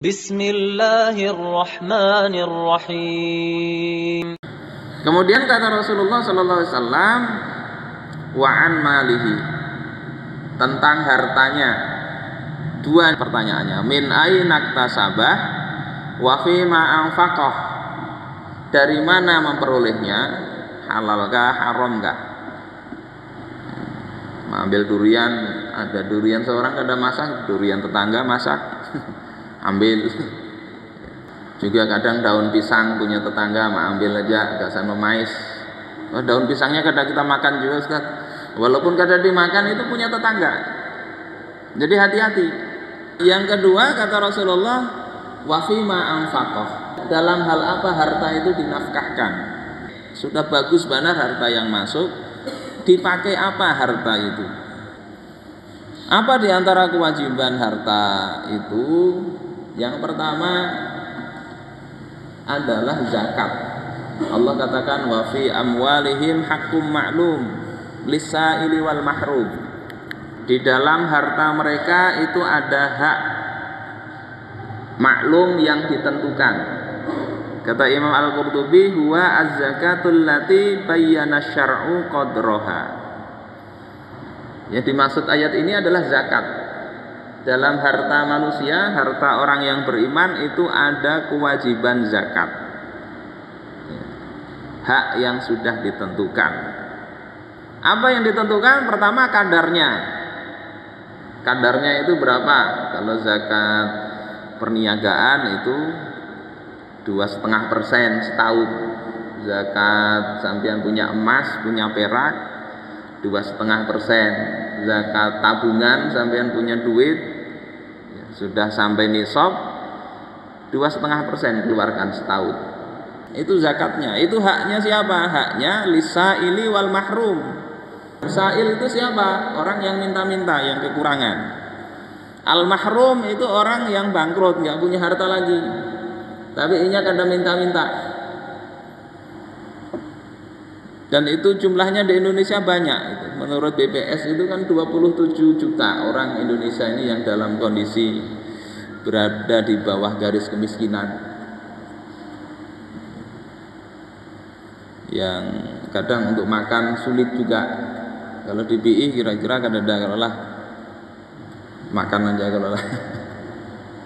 Bismillahirrahmanirrahim. Kemudian kata Rasulullah sallallahu alaihi wasallam, wa an malihi, tentang hartanya. Dua pertanyaannya, min aina iktasabah wa fi ma anfaqah, dari mana memperolehnya, halalkah haramkah. Ambil durian, ada durian seorang ada masak, durian tetangga masak ambil. Juga kadang daun pisang punya tetangga, ambil aja, gak sama mais. Daun pisangnya kadang kita makan juga, Ustaz. Walaupun kadang dimakan itu punya tetangga. Jadi hati-hati. Yang kedua kata Rasulullah, wa fi ma anfaqah, dalam hal apa harta itu dinafkahkan. Sudah bagus benar harta yang masuk, dipakai apa harta itu? Apa diantara kewajiban harta itu? Yang pertama adalah zakat. Allah katakan wa fi amwalihim haqqum ma'lum lis-sa'ili wal mahrum. Di dalam harta mereka itu ada hak maklum yang ditentukan. Kata Imam Al-Qurtubi, huwa az-zakatul lati bayyana syar'u qadraha. Yang dimaksud ayat ini adalah zakat. Dalam harta manusia, harta orang yang beriman itu ada kewajiban zakat. Hak yang sudah ditentukan. Apa yang ditentukan? Pertama kadarnya. Kadarnya itu berapa? Kalau zakat perniagaan itu 2,5% setahun. Zakat sampean punya emas, punya perak 2,5%. Zakat tabungan sampean punya duit ya, sudah sampai nisab 2,5% keluarkan setahun. Itu zakatnya. Itu haknya siapa? Haknya lisaili wal mahrum. Sail itu siapa? Orang yang minta-minta, yang kekurangan. Al mahrum itu orang yang bangkrut, nggak punya harta lagi, tapi ini kadang minta-minta. Dan itu jumlahnya di Indonesia banyak. Menurut BPS itu kan 27 juta orang Indonesia ini yang dalam kondisi berada di bawah garis kemiskinan, yang kadang untuk makan sulit juga. Kalau di BI kira-kira kadang-kadang kalau lah makan aja kalau lah.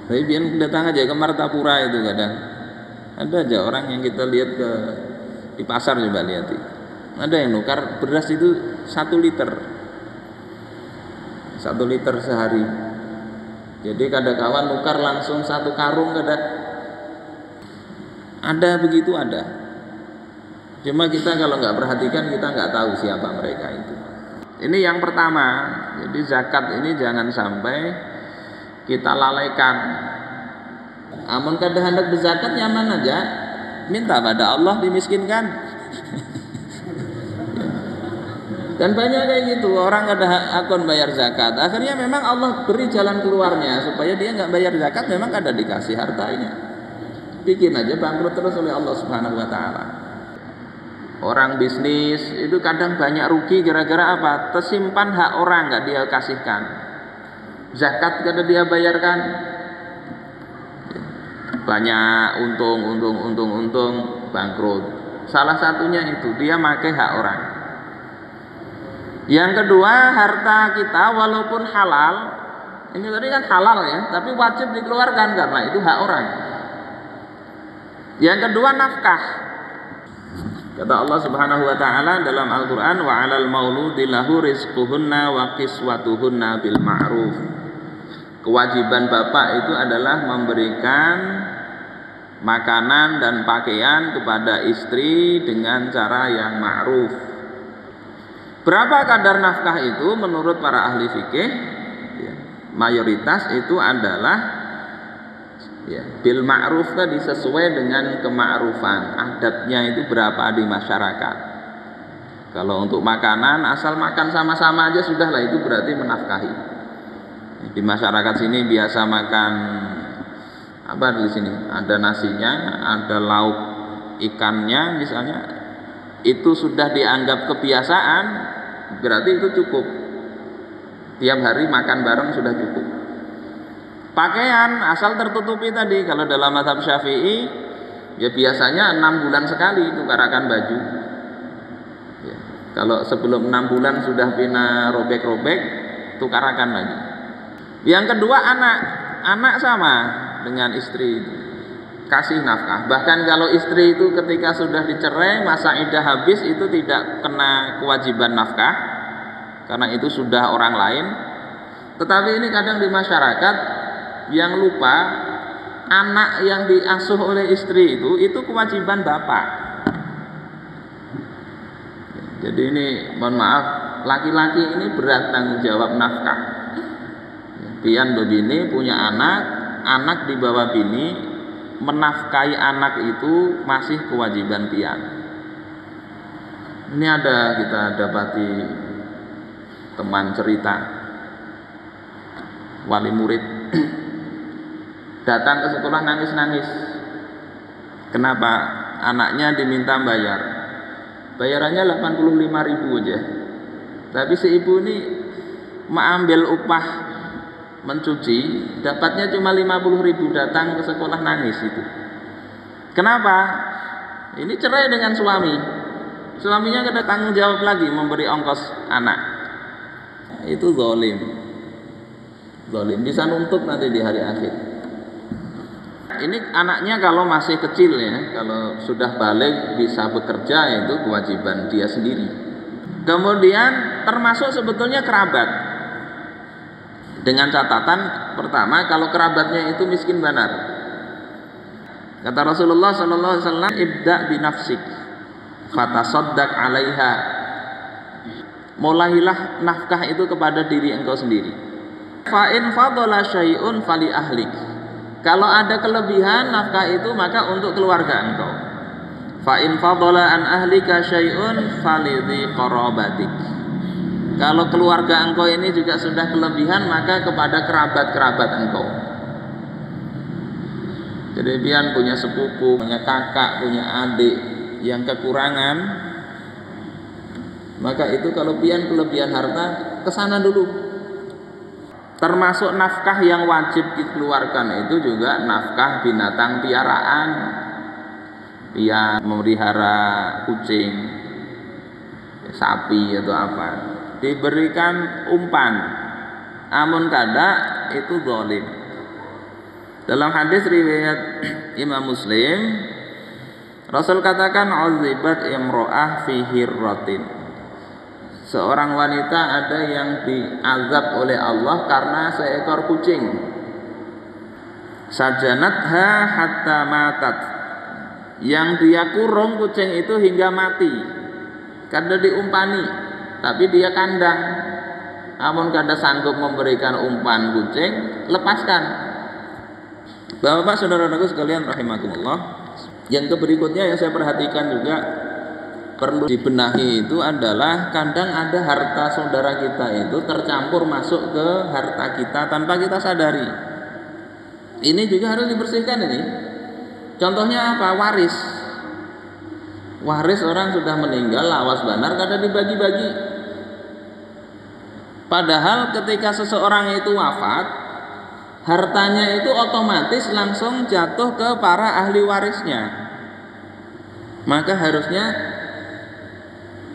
Tapi biar datang aja ke Martapura itu kadang ada aja orang yang kita lihat di pasar, coba lihat. Ada yang nukar beras itu 1 liter sehari. Jadi kadang kawan nukar langsung 1 karung kadang. Ada begitu ada. Cuma kita kalau nggak perhatikan kita nggak tahu siapa mereka itu. Ini yang pertama. Jadi zakat ini jangan sampai kita lalaikan. Amun kada hendak berzakat nyaman aja, minta pada Allah dimiskinkan. Dan banyak kayak gitu, orang kada akun bayar zakat. Akhirnya memang Allah beri jalan keluarnya supaya dia nggak bayar zakat, memang kada dikasih hartanya. Bikin aja bangkrut terus oleh Allah Subhanahu wa taala. Orang bisnis itu kadang banyak rugi gara-gara apa? Tersimpan hak orang nggak dia kasihkan. Zakat kada dia bayarkan. Banyak untung bangkrut. Salah satunya itu dia pakai hak orang. Yang kedua, harta kita walaupun halal, ini tadi kan halal ya, tapi wajib dikeluarkan karena itu hak orang. Yang kedua, nafkah. Kata Allah Subhanahu wa taala dalam Al-Qur'an, wa 'alal mauludi lahu rizquhunna wa kiswatuhunna bil ma'ruf. Kewajiban bapak itu adalah memberikan makanan dan pakaian kepada istri dengan cara yang ma'ruf. Berapa kadar nafkah itu menurut para ahli fikih? Ya, mayoritas itu adalah ya, bil ma'ruf tadi, sesuai dengan kema'rufan. Adatnya itu berapa di masyarakat. Kalau untuk makanan, asal makan sama-sama aja sudahlah, itu berarti menafkahi. Di masyarakat sini biasa makan apa di sini? Ada nasinya, ada lauk ikannya misalnya. Itu sudah dianggap kebiasaan, berarti itu cukup. Tiap hari makan bareng sudah cukup. Pakaian asal tertutupi tadi. Kalau dalam mazhab Syafi'i ya biasanya 6 bulan sekali tukarakan baju. Ya. Kalau sebelum 6 bulan sudah pina robek-robek, tukarakan lagi. Yang kedua anak sama dengan istri itu. Kasih nafkah. Bahkan kalau istri itu ketika sudah dicerai, masa iddah habis itu tidak kena kewajiban nafkah karena itu sudah orang lain. Tetapi ini kadang di masyarakat yang lupa anak yang diasuh oleh istri itu kewajiban bapak. Jadi ini mohon maaf, laki-laki ini berat tanggung jawab nafkah. Pian begini punya anak di bawah bini, menafkahi anak itu masih kewajiban pian. Ini ada kita dapati teman cerita wali murid datang ke sekolah nangis-nangis. Kenapa? Anaknya diminta bayar. Bayarannya 85.000 aja. Tapi si ibu ini mengambil upah mencuci, dapatnya cuma 50.000, datang ke sekolah nangis itu. Kenapa? Ini cerai dengan suami. Suaminya ada tanggung jawab lagi memberi ongkos anak. Itu zalim. Zalim bisa nuntut nanti di hari akhir. Ini anaknya kalau masih kecil ya, kalau sudah balik bisa bekerja itu kewajiban dia sendiri. Kemudian termasuk sebetulnya kerabat. Dengan catatan pertama, kalau kerabatnya itu miskin benar. Kata Rasulullah sallallahu alaihi wasallam, "Ibda bi nafsik, fatasaddaq 'alaiha." Mulailah nafkah itu kepada diri engkau sendiri. Fa in fadala syai'un fali ahlik. Kalau ada kelebihan nafkah itu maka untuk keluarga engkau. Fa in fadala an ahlika syai'un falidhi qarabatik. Kalau keluarga engkau ini juga sudah kelebihan maka kepada kerabat-kerabat engkau. Jadi pian punya sepupu, punya kakak, punya adik yang kekurangan, maka itu kalau pian kelebihan harta kesana dulu. Termasuk nafkah yang wajib dikeluarkan itu juga nafkah binatang piaraan. Pian memelihara kucing, sapi atau apa, diberikan umpan. Amun kada itu zalim. Dalam hadis riwayat Imam Muslim, Rasul katakan uzibat imro'ah fi hirratin. Seorang wanita ada yang diazab oleh Allah karena seekor kucing. Sajanatha hatta matat. Yang dia kurung kucing itu hingga mati. Kada diumpani, tapi dia kandang. Amun kada sanggup memberikan umpan kucing, lepaskan. Bapak saudara-saudaraku sekalian rahimakumullah. Yang berikutnya yang saya perhatikan juga perlu dibenahi itu adalah kadang ada harta saudara kita itu tercampur masuk ke harta kita tanpa kita sadari. Ini juga harus dibersihkan ini. Contohnya apa? Waris. Waris orang sudah meninggal, lawas banar kada dibagi-bagi. Padahal ketika seseorang itu wafat, hartanya itu otomatis langsung jatuh ke para ahli warisnya. Maka harusnya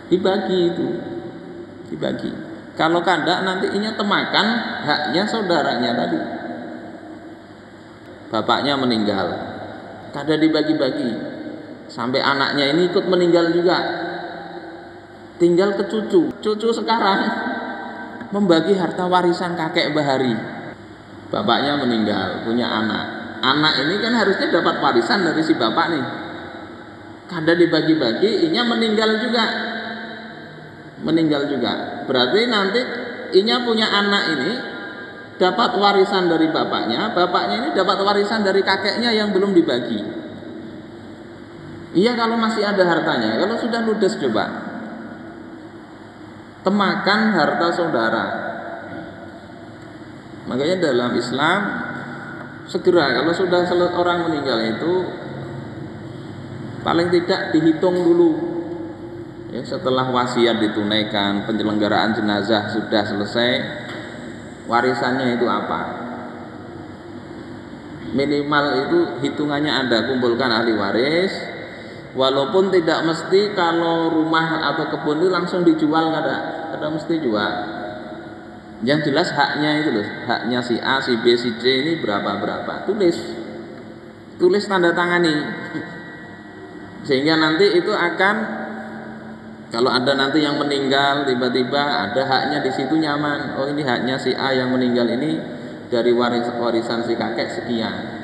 dibagi itu, dibagi. Kalau kada nanti inya temakan haknya saudaranya tadi. Bapaknya meninggal, kada dibagi-bagi, sampai anaknya ini ikut meninggal juga. Tinggal ke cucu sekarang membagi harta warisan kakek bahari. Bapaknya meninggal, punya anak. Anak ini kan harusnya dapat warisan dari si bapak nih. Kada dibagi-bagi, inya meninggal juga. Berarti nanti inya punya anak ini dapat warisan dari bapaknya ini dapat warisan dari kakeknya yang belum dibagi. Iya kalau masih ada hartanya. Kalau sudah ludes coba temakan harta saudara. Makanya dalam Islam segera kalau sudah orang meninggal itu paling tidak dihitung dulu. Ya, setelah wasiat ditunaikan, penyelenggaraan jenazah sudah selesai, warisannya itu apa? minimal itu hitungannya Anda kumpulkan ahli waris, walaupun tidak mesti kalau rumah atau kebun itu langsung dijual, kada mesti jual. Yang jelas haknya itu loh, haknya si A, si B, si C ini berapa, tulis tanda tangani. Sehingga nanti itu akan, kalau ada nanti yang meninggal tiba-tiba ada haknya di situ nyaman. Oh ini haknya si A yang meninggal ini dari warisan si kakek sekian.